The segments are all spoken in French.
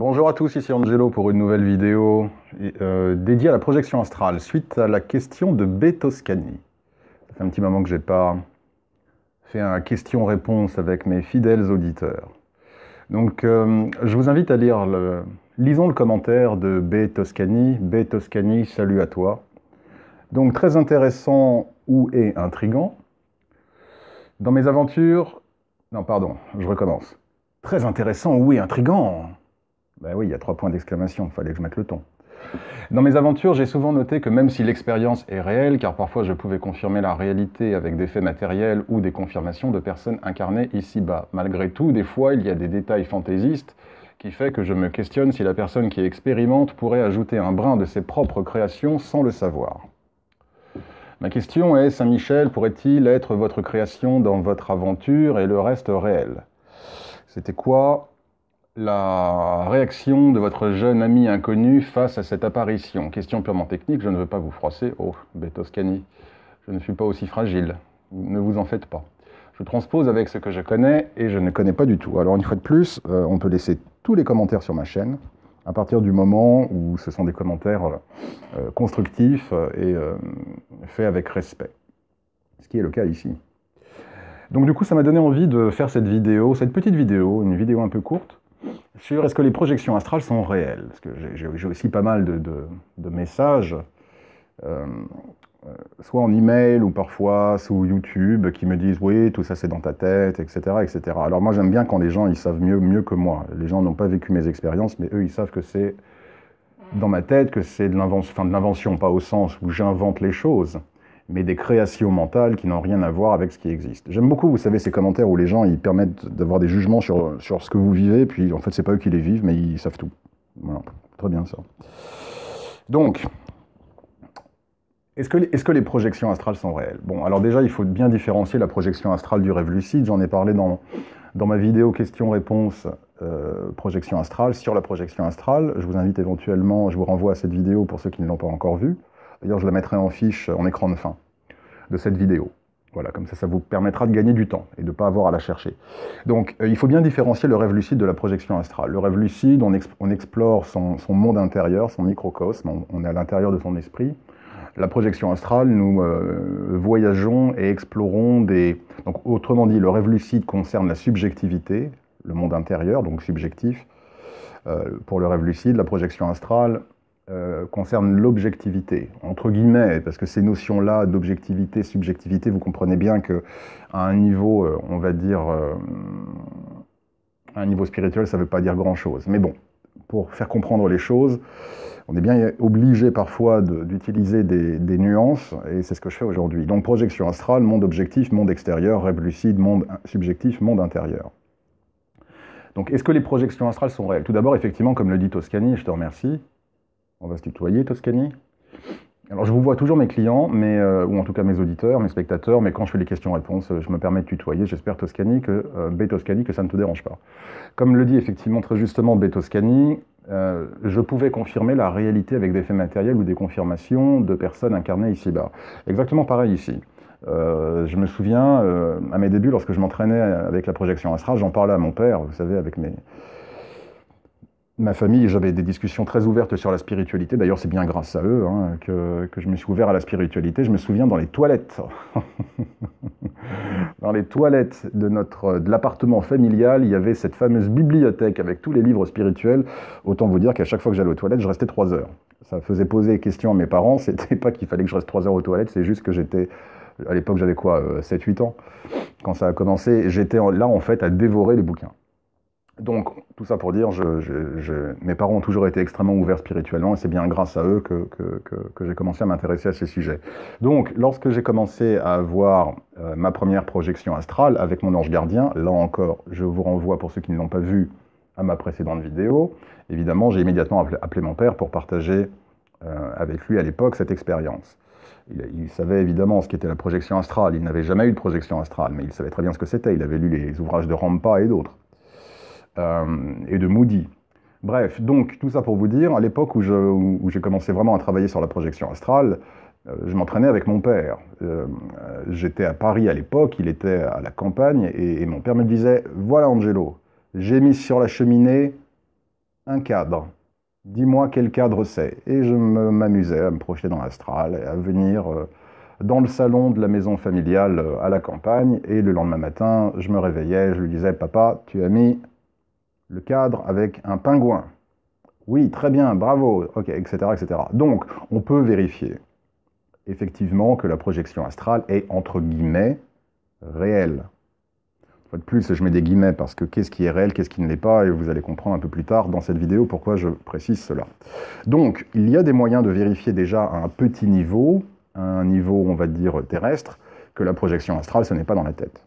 Bonjour à tous, ici Angelo pour une nouvelle vidéo dédiée à la projection astrale, suite à la question de B. Toscani. Ça fait un petit moment que j'ai pas fait un question-réponse avec mes fidèles auditeurs. Donc je vous invite à lire lisons le commentaire de B. Toscani. B. Toscani, salut à toi. Donc très intéressant ou et intriguant. Dans mes aventures... Non, pardon, je recommence. Très intéressant ou et intriguant. Ben oui, il y a 3 points d'exclamation, il fallait que je mette le ton. Dans mes aventures, j'ai souvent noté que même si l'expérience est réelle, car parfois je pouvais confirmer la réalité avec des faits matériels ou des confirmations de personnes incarnées ici-bas, malgré tout, des fois, il y a des détails fantaisistes qui fait que je me questionne si la personne qui expérimente pourrait ajouter un brin de ses propres créations sans le savoir. Ma question est, Saint-Michel pourrait-il être votre création dans votre aventure et le reste réel? C'était quoi la réaction de votre jeune ami inconnu face à cette apparition? Question purement technique, je ne veux pas vous froisser. Oh, B. Toscani, je ne suis pas aussi fragile. Ne vous en faites pas. Je transpose avec ce que je connais et je ne connais pas du tout. Alors une fois de plus, on peut laisser tous les commentaires sur ma chaîne à partir du moment où ce sont des commentaires constructifs et faits avec respect. Ce qui est le cas ici. Donc du coup, ça m'a donné envie de faire cette vidéo, cette petite vidéo, une vidéo un peu courte, sur est-ce que les projections astrales sont réelles? Parce que j'ai aussi pas mal de messages, soit en email ou parfois sous YouTube, qui me disent « oui, tout ça c'est dans ta tête, etc. etc. » Alors moi j'aime bien quand les gens ils savent mieux que moi. Les gens n'ont pas vécu mes expériences, mais eux ils savent que c'est dans ma tête, que c'est de l'invention, pas au sens où j'invente les choses, mais des créations mentales qui n'ont rien à voir avec ce qui existe. J'aime beaucoup, vous savez, ces commentaires où les gens ils permettent d'avoir des jugements sur ce que vous vivez, puis en fait c'est pas eux qui les vivent, mais ils savent tout. Voilà, très bien ça. Donc, est-ce que les projections astrales sont réelles? Bon, alors déjà, il faut bien différencier la projection astrale du rêve lucide. J'en ai parlé dans ma vidéo question-réponse projection astrale, sur la projection astrale. Je vous invite éventuellement, je vous renvoie à cette vidéo pour ceux qui ne l'ont pas encore vue. D'ailleurs, je la mettrai en fiche, en écran de fin de cette vidéo. Voilà, comme ça vous permettra de gagner du temps et de ne pas avoir à la chercher. Donc, il faut bien différencier le rêve lucide de la projection astrale. Le rêve lucide, on explore son monde intérieur, son microcosme, on est à l'intérieur de son esprit. La projection astrale, nous voyageons et explorons des... Donc, autrement dit, le rêve lucide concerne la subjectivité, le monde intérieur, donc subjectif. Pour le rêve lucide, la projection astrale concerne l'objectivité, entre guillemets, parce que ces notions-là d'objectivité, subjectivité, vous comprenez bien qu'à un niveau, on va dire, à un niveau spirituel, ça ne veut pas dire grand-chose. Mais bon, pour faire comprendre les choses, on est bien obligé parfois d'utiliser des nuances, et c'est ce que je fais aujourd'hui. Donc projection astrale, monde objectif, monde extérieur, rêve lucide, monde subjectif, monde intérieur. Donc est-ce que les projections astrales sont réelles? Tout d'abord, effectivement, comme le dit Toscani, je te remercie, on va se tutoyer, Toscani. Alors je vous vois toujours mes clients, ou en tout cas mes auditeurs, mes spectateurs, mais quand je fais les questions-réponses, je me permets de tutoyer. J'espère, Toscani, B. Toscani, que ça ne te dérange pas. Comme le dit effectivement très justement B. Toscani, je pouvais confirmer la réalité avec des faits matériels ou des confirmations de personnes incarnées ici-bas. Exactement pareil ici. Je me souviens, à mes débuts, lorsque je m'entraînais avec la projection astrale, j'en parlais à mon père, vous savez, avec ma famille, j'avais des discussions très ouvertes sur la spiritualité. D'ailleurs, c'est bien grâce à eux que je me suis ouvert à la spiritualité. Je me souviens dans les toilettes, dans les toilettes de l'appartement familial, il y avait cette fameuse bibliothèque avec tous les livres spirituels. Autant vous dire qu'à chaque fois que j'allais aux toilettes, je restais 3 heures. Ça faisait poser question à mes parents. C'était pas qu'il fallait que je reste 3 heures aux toilettes, c'est juste que j'étais... À l'époque, j'avais quoi, 7-8 ans, quand ça a commencé. J'étais là, en fait, à dévorer les bouquins. Donc, tout ça pour dire, mes parents ont toujours été extrêmement ouverts spirituellement, et c'est bien grâce à eux que j'ai commencé à m'intéresser à ces sujets. Donc, lorsque j'ai commencé à avoir ma première projection astrale avec mon ange gardien, là encore, je vous renvoie, pour ceux qui ne l'ont pas vu, à ma précédente vidéo. Évidemment, j'ai immédiatement appelé mon père pour partager avec lui à l'époque cette expérience. Il savait évidemment ce qu'était la projection astrale. Il n'avait jamais eu de projection astrale, mais il savait très bien ce que c'était. Il avait lu les ouvrages de Rampa et d'autres. Et de Moody. Bref, donc tout ça pour vous dire, à l'époque où j'ai commencé vraiment à travailler sur la projection astrale, je m'entraînais avec mon père. J'étais à Paris à l'époque, il était à la campagne, et mon père me disait « Voilà Angelo, j'ai mis sur la cheminée un cadre. Dis-moi quel cadre c'est. Et je m'amusais à me projeter dans l'astral et à venir dans le salon de la maison familiale à la campagne. Et le lendemain matin, je me réveillais, je lui disais, papa, tu as mis le cadre avec un pingouin. Oui, très bien, bravo, ok, etc., etc. Donc, on peut vérifier effectivement que la projection astrale est, entre guillemets, réelle. Une fois de plus, je mets des guillemets parce que qu'est-ce qui est réel, qu'est-ce qui ne l'est pas, et vous allez comprendre un peu plus tard dans cette vidéo pourquoi je précise cela. Donc, il y a des moyens de vérifier déjà à un petit niveau, un niveau, on va dire, terrestre, que la projection astrale, ce n'est pas dans la tête.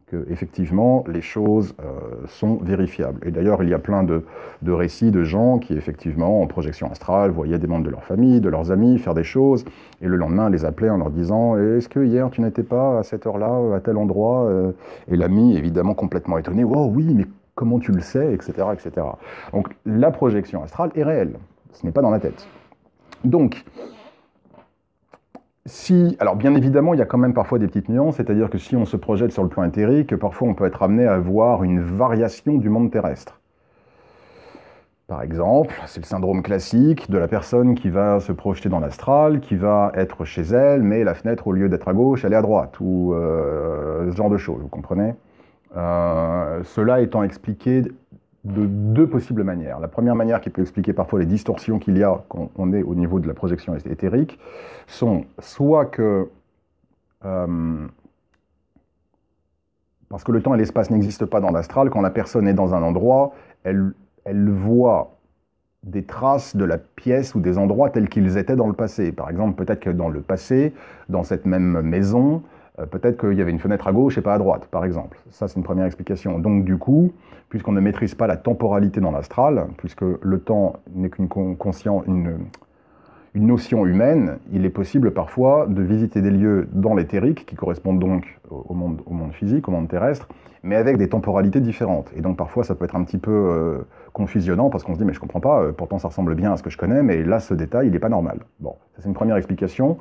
Que, effectivement, les choses sont vérifiables. Et d'ailleurs, il y a plein de récits de gens qui, effectivement, en projection astrale, voyaient des membres de leur famille, de leurs amis faire des choses, et le lendemain, les appelaient en leur disant « Est-ce que hier, tu n'étais pas à cette heure-là, à tel endroit ?» Et l'ami, évidemment, complètement étonné « Oh oui, mais comment tu le sais ?» etc., etc. Donc, la projection astrale est réelle. Ce n'est pas dans la tête. Donc, alors bien évidemment, il y a quand même parfois des petites nuances, c'est-à-dire que si on se projette sur le plan éthérique, parfois on peut être amené à voir une variation du monde terrestre. Par exemple, c'est le syndrome classique de la personne qui va se projeter dans l'astral, qui va être chez elle, mais la fenêtre, au lieu d'être à gauche, elle est à droite, ou ce genre de choses, vous comprenez? Cela étant expliqué de deux possibles manières. La première manière qui peut expliquer parfois les distorsions qu'il y a quand on est au niveau de la projection éthérique sont soit que, parce que le temps et l'espace n'existent pas dans l'astral, quand la personne est dans un endroit, elle voit des traces de la pièce ou des endroits tels qu'ils étaient dans le passé. Par exemple, peut-être que dans le passé, dans cette même maison, peut-être qu'il y avait une fenêtre à gauche et pas à droite, par exemple. Ça, c'est une première explication. Donc, du coup, puisqu'on ne maîtrise pas la temporalité dans l'astral, puisque le temps n'est qu'une notion humaine, il est possible parfois de visiter des lieux dans l'éthérique, qui correspondent donc au monde physique, au monde terrestre, mais avec des temporalités différentes. Et donc, parfois, ça peut être un petit peu confusionnant, parce qu'on se dit, mais je comprends pas, pourtant ça ressemble bien à ce que je connais, mais là, ce détail, il n'est pas normal. Bon, ça c'est une première explication.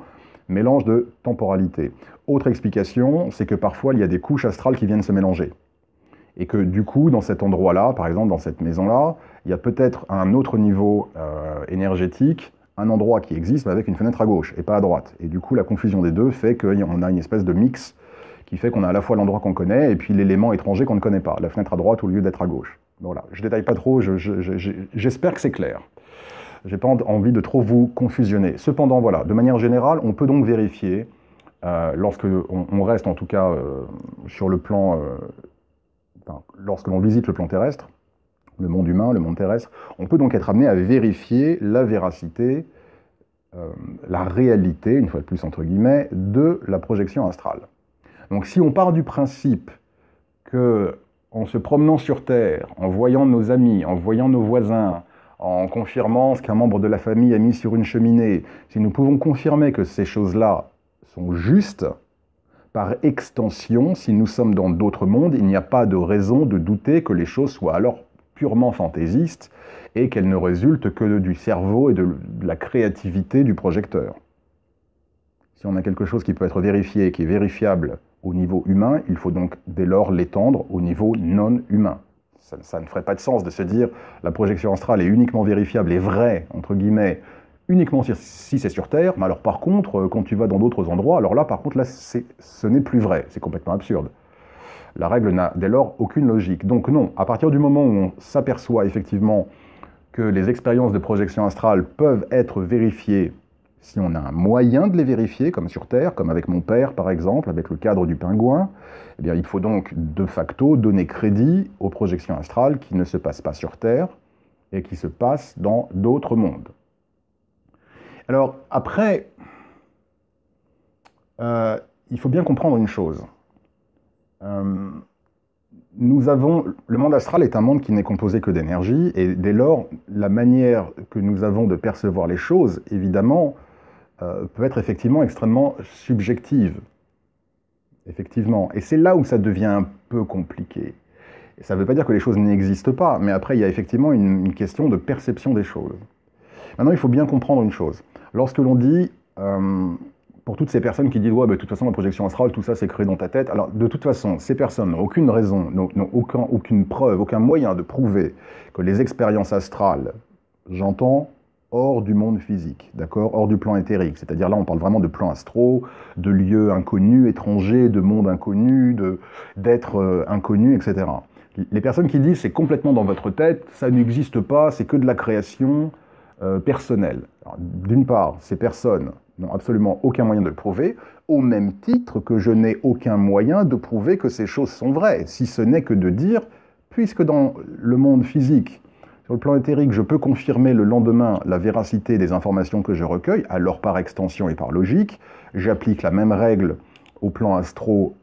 Mélange de temporalité. Autre explication, c'est que parfois il y a des couches astrales qui viennent se mélanger. Et que du coup, dans cet endroit-là, par exemple dans cette maison-là, il y a peut-être un autre niveau énergétique, un endroit qui existe mais avec une fenêtre à gauche et pas à droite. Et du coup, la confusion des deux fait qu'on a une espèce de mix qui fait qu'on a à la fois l'endroit qu'on connaît et puis l'élément étranger qu'on ne connaît pas, la fenêtre à droite au lieu d'être à gauche. Voilà, je ne détaille pas trop, j'espère que c'est clair. Je n'ai pas envie de trop vous confusionner. Cependant, voilà, de manière générale, on peut donc vérifier, lorsque on reste en tout cas sur le plan, lorsque l'on visite le plan terrestre, le monde humain, le monde terrestre, on peut donc être amené à vérifier la véracité, la réalité, une fois de plus entre guillemets, de la projection astrale. Donc si on part du principe que, en se promenant sur Terre, en voyant nos amis, en voyant nos voisins, en confirmant ce qu'un membre de la famille a mis sur une cheminée, si nous pouvons confirmer que ces choses-là sont justes, par extension, si nous sommes dans d'autres mondes, il n'y a pas de raison de douter que les choses soient alors purement fantaisistes et qu'elles ne résultent que du cerveau et de la créativité du projecteur. Si on a quelque chose qui peut être vérifié, qui est vérifiable au niveau humain, il faut donc dès lors l'étendre au niveau non humain. Ça ne ferait pas de sens de se dire la projection astrale est uniquement vérifiable et vraie, entre guillemets, uniquement si c'est sur Terre, mais alors par contre, quand tu vas dans d'autres endroits, alors là, par contre, là, ce n'est plus vrai. C'est complètement absurde. La règle n'a dès lors aucune logique. Donc non, à partir du moment où on s'aperçoit effectivement que les expériences de projection astrale peuvent être vérifiées, si on a un moyen de les vérifier, comme sur Terre, comme avec mon père par exemple, avec le cadre du pingouin, eh bien, il faut donc de facto donner crédit aux projections astrales qui ne se passent pas sur Terre et qui se passent dans d'autres mondes. Alors après, il faut bien comprendre une chose. Le monde astral est un monde qui n'est composé que d'énergie, et dès lors, la manière que nous avons de percevoir les choses, évidemment, peut être effectivement extrêmement subjective. Effectivement. Et c'est là où ça devient un peu compliqué. Et ça ne veut pas dire que les choses n'existent pas, mais après, il y a effectivement une question de perception des choses. Maintenant, il faut bien comprendre une chose. Lorsque l'on dit pour toutes ces personnes qui disent « Ouais, bah, de toute façon, la projection astrale, tout ça, c'est créé dans ta tête », alors de toute façon, ces personnes n'ont aucune raison, n'ont aucune preuve, aucun moyen de prouver que les expériences astrales, j'entends, hors du monde physique, d'accord, hors du plan éthérique, c'est-à-dire là, on parle vraiment de plans astraux, de lieux inconnus, étrangers, de mondes inconnus, d'êtres inconnus, etc. Les personnes qui disent « C'est complètement dans votre tête, ça n'existe pas, c'est que de la création personnelle ». D'une part, ces personnes n'ont absolument aucun moyen de le prouver, au même titre que je n'ai aucun moyen de prouver que ces choses sont vraies, si ce n'est que de dire, puisque dans le monde physique, sur le plan éthérique, je peux confirmer le lendemain la véracité des informations que je recueille, alors par extension et par logique, j'applique la même règle au plan astro,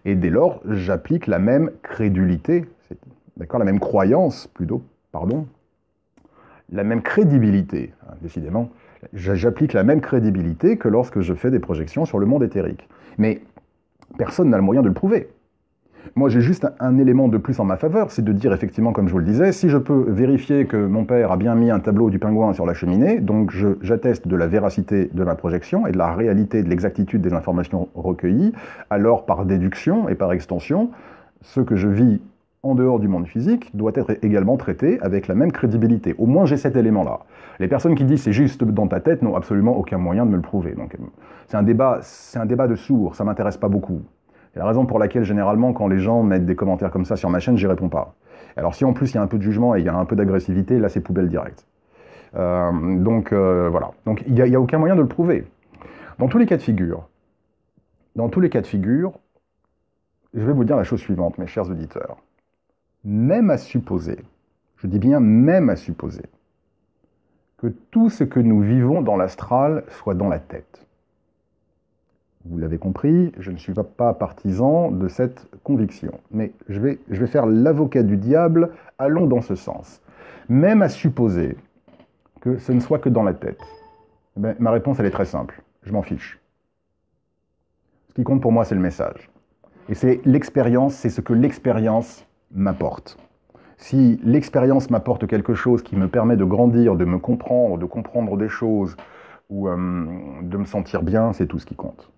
et dès lors, j'applique la même crédulité, d'accord, la même croyance, plutôt, pardon, la même crédibilité, hein, décidément, j'applique la même crédibilité que lorsque je fais des projections sur le monde éthérique. Mais personne n'a le moyen de le prouver. Moi, j'ai juste un élément de plus en ma faveur, c'est de dire effectivement, comme je vous le disais, si je peux vérifier que mon père a bien mis un tableau du pingouin sur la cheminée, donc j'atteste de la véracité de ma projection et de la réalité, de l'exactitude des informations recueillies, alors par déduction et par extension, ce que je vis en dehors du monde physique doit être également traité avec la même crédibilité. Au moins, j'ai cet élément-là. Les personnes qui disent « c'est juste dans ta tête » n'ont absolument aucun moyen de me le prouver. Donc, c'est un débat de sourds, ça ne m'intéresse pas beaucoup. C'est la raison pour laquelle, généralement, quand les gens mettent des commentaires comme ça sur ma chaîne, j'y réponds pas. Alors, si en plus il y a un peu de jugement et il y a un peu d'agressivité, là, c'est poubelle directe. Voilà. Donc, il n'y a aucun moyen de le prouver. Dans tous les cas de figure, je vais vous dire la chose suivante, mes chers auditeurs. Même à supposer, je dis bien même à supposer, que tout ce que nous vivons dans l'astral soit dans la tête. Vous l'avez compris, je ne suis pas partisan de cette conviction. Mais je vais faire l'avocat du diable, allons dans ce sens. Même à supposer que ce ne soit que dans la tête, eh bien, ma réponse, elle est très simple. Je m'en fiche. Ce qui compte pour moi, c'est le message. Et c'est l'expérience, c'est ce que l'expérience m'apporte. Si l'expérience m'apporte quelque chose qui me permet de grandir, de me comprendre, de comprendre des choses, ou de me sentir bien, c'est tout ce qui compte.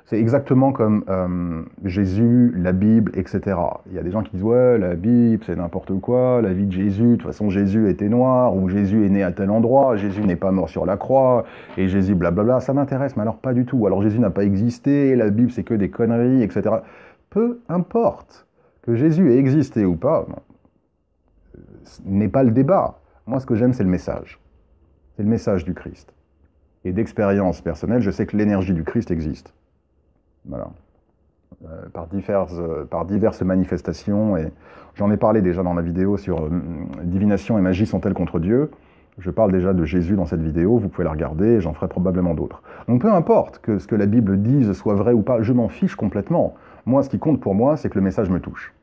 C'est exactement comme Jésus, la Bible, etc. Il y a des gens qui disent « Ouais, la Bible, c'est n'importe quoi, la vie de Jésus, de toute façon, Jésus était noir, ou Jésus est né à tel endroit, Jésus n'est pas mort sur la croix, et Jésus, blablabla. » Ça m'intéresse, mais alors pas du tout. Alors Jésus n'a pas existé, la Bible, c'est que des conneries, etc. Peu importe. Que Jésus ait existé ou pas, n'est pas le débat. Moi, ce que j'aime, c'est le message. C'est le message du Christ. Et d'expérience personnelle, je sais que l'énergie du Christ existe. Voilà. Par diverses manifestations, et j'en ai parlé déjà dans la vidéo sur divination et magie sont-elles contre Dieu. Je parle déjà de Jésus dans cette vidéo, vous pouvez la regarder, et j'en ferai probablement d'autres. Donc peu importe que ce que la Bible dise soit vrai ou pas, je m'en fiche complètement. Moi, ce qui compte pour moi, c'est que le message me touche.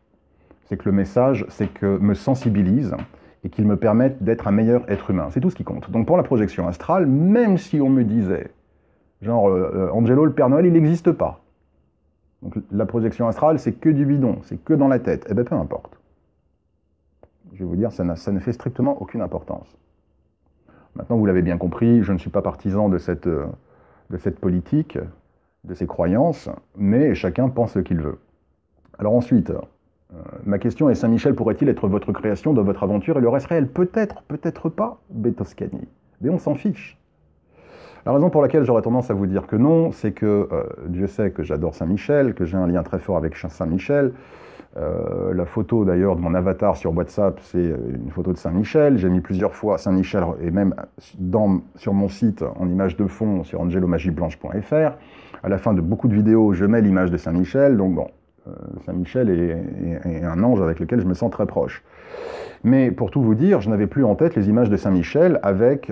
C'est que le message, me sensibilise et qu'il me permette d'être un meilleur être humain. C'est tout ce qui compte. Donc pour la projection astrale, même si on me disait, genre, Angelo, le Père Noël, il n'existe pas. Donc la projection astrale, c'est que du bidon, c'est que dans la tête. Eh bien, peu importe. Je vais vous dire, ça ne fait strictement aucune importance. Maintenant, vous l'avez bien compris, je ne suis pas partisan de cette politique, de ces croyances, mais chacun pense ce qu'il veut. Alors ensuite, ma question est, Saint-Michel pourrait-il être votre création, de votre aventure, et le reste réel? Peut-être, peut-être pas, Betoscani. Mais on s'en fiche. La raison pour laquelle j'aurais tendance à vous dire que non, c'est que Dieu sait que j'adore Saint-Michel, que j'ai un lien très fort avec Saint-Michel. La photo d'ailleurs de mon avatar sur WhatsApp, c'est une photo de Saint-Michel. J'ai mis plusieurs fois Saint-Michel, et même sur mon site, en image de fond, sur angelomagieblanche.fr. À la fin de beaucoup de vidéos, je mets l'image de Saint-Michel, donc bon, Saint-Michel est un ange avec lequel je me sens très proche. Mais pour tout vous dire, je n'avais plus en tête les images de Saint-Michel avec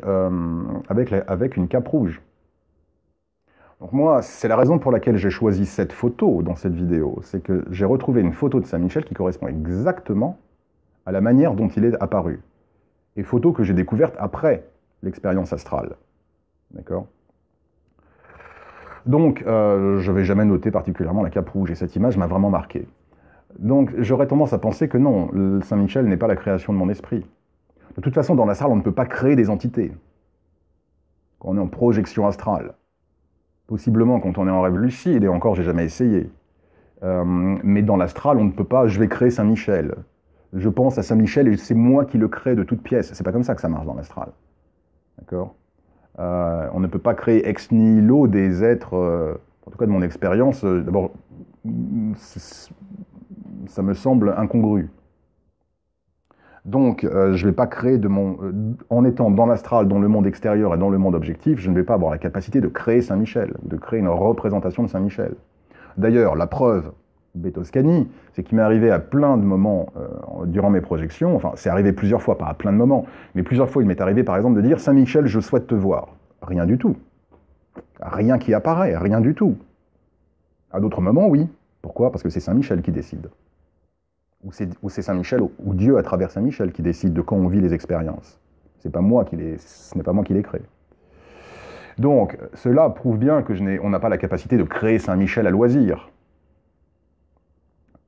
une cape rouge. Donc moi, c'est la raison pour laquelle j'ai choisi cette photo dans cette vidéo. C'est que j'ai retrouvé une photo de Saint-Michel qui correspond exactement à la manière dont il est apparu. Et photo que j'ai découverte après l'expérience astrale. D'accord ? Donc, je ne vais jamais noter particulièrement la cape rouge, et cette image m'a vraiment marqué. Donc, j'aurais tendance à penser que non, Saint-Michel n'est pas la création de mon esprit. De toute façon, dans la salle, on ne peut pas créer des entités. Quand on est en projection astrale, Possiblement quand on est en rêve lucide, et encore, j'ai jamais essayé. Mais dans l'astral, on ne peut pas « je vais créer Saint-Michel ». Je pense à Saint-Michel et c'est moi qui le crée de toute pièce. C'est pas comme ça que ça marche dans l'astral. D'accord? On ne peut pas créer ex nihilo des êtres, en tout cas de mon expérience, d'abord, ça me semble incongru. Donc, je ne vais pas créer en étant dans l'astral, dans le monde extérieur et dans le monde objectif, je ne vais pas avoir la capacité de créer Saint-Michel, de créer une représentation de Saint-Michel. D'ailleurs, la preuve, Betoscani, c'est qu'il m'est arrivé à plein de moments durant mes projections, enfin, c'est arrivé plusieurs fois, pas à plein de moments, mais plusieurs fois, il m'est arrivé, par exemple, de dire « Saint-Michel, je souhaite te voir ». Rien du tout. Rien qui apparaît, rien du tout. À d'autres moments, oui. Pourquoi? Parce que c'est Saint-Michel qui décide. Ou c'est Saint-Michel, ou Dieu à travers Saint-Michel qui décide de quand on vit les expériences. Ce n'est pas moi qui les crée. Donc, cela prouve bien qu'on n'a pas la capacité de créer Saint-Michel à loisir.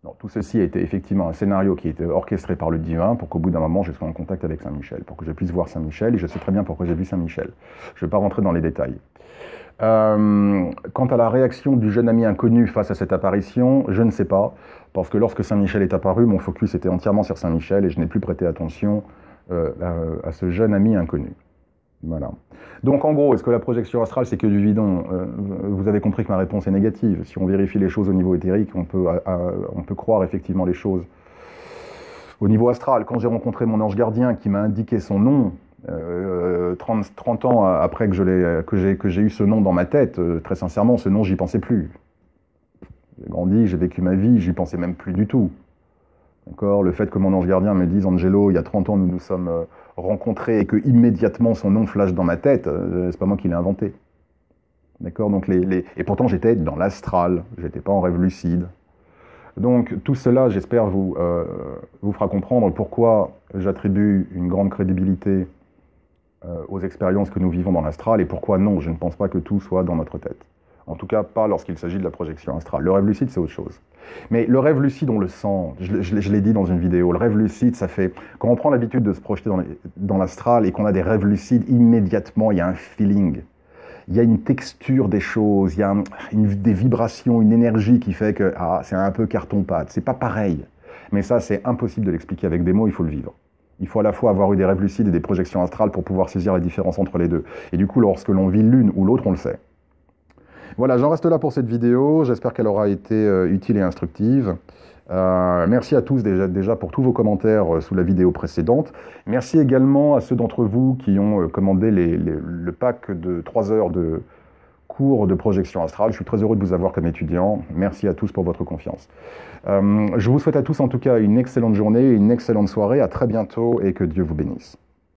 Non, tout ceci a été effectivement un scénario qui a été orchestré par le divin pour qu'au bout d'un moment, je sois en contact avec Saint-Michel, pour que je puisse voir Saint-Michel, et je sais très bien pourquoi j'ai vu Saint-Michel. Je ne vais pas rentrer dans les détails. Quant à la réaction du jeune ami inconnu face à cette apparition, je ne sais pas, parce que lorsque Saint-Michel est apparu, mon focus était entièrement sur Saint-Michel et je n'ai plus prêté attention à ce jeune ami inconnu. Voilà. Donc en gros, est-ce que la projection astrale c'est que du bidon? Vous avez compris que ma réponse est négative. Si on vérifie les choses au niveau éthérique, on peut croire effectivement les choses. Au niveau astral, quand j'ai rencontré mon ange gardien qui m'a indiqué son nom, 30 ans après que j'ai eu ce nom dans ma tête, très sincèrement, ce nom, j'y pensais plus. J'ai grandi, j'ai vécu ma vie, j'y pensais même plus du tout. D'accord? Le fait que mon ange gardien me dise « Angelo, il y a 30 ans, nous nous sommes rencontrés » et que immédiatement son nom flash dans ma tête, c'est pas moi qui l'ai inventé. D'accord? Donc et pourtant, j'étais dans l'astral, j'étais pas en rêve lucide. Donc tout cela, j'espère, vous fera comprendre pourquoi j'attribue une grande crédibilité aux expériences que nous vivons dans l'astral et pourquoi non, je ne pense pas que tout soit dans notre tête. En tout cas, pas lorsqu'il s'agit de la projection astrale. Le rêve lucide, c'est autre chose. Mais le rêve lucide, on le sent. Je l'ai dit dans une vidéo. Le rêve lucide, ça fait... Quand on prend l'habitude de se projeter dans l'astral et qu'on a des rêves lucides, immédiatement, il y a un feeling. Il y a une texture des choses, il y a des vibrations, une énergie qui fait que c'est un peu carton-pâte. C'est pas pareil. Mais ça, c'est impossible de l'expliquer avec des mots, il faut le vivre. Il faut à la fois avoir eu des rêves lucides et des projections astrales pour pouvoir saisir la différence entre les deux. Et du coup, lorsque l'on vit l'une ou l'autre, on le sait. Voilà, j'en reste là pour cette vidéo. J'espère qu'elle aura été utile et instructive. Merci à tous déjà pour tous vos commentaires sous la vidéo précédente. Merci également à ceux d'entre vous qui ont commandé le pack de 3 heures de cours de projection astrale. Je suis très heureux de vous avoir comme étudiant. Merci à tous pour votre confiance. Je vous souhaite à tous en tout cas une excellente journée, une excellente soirée. À très bientôt et que Dieu vous bénisse.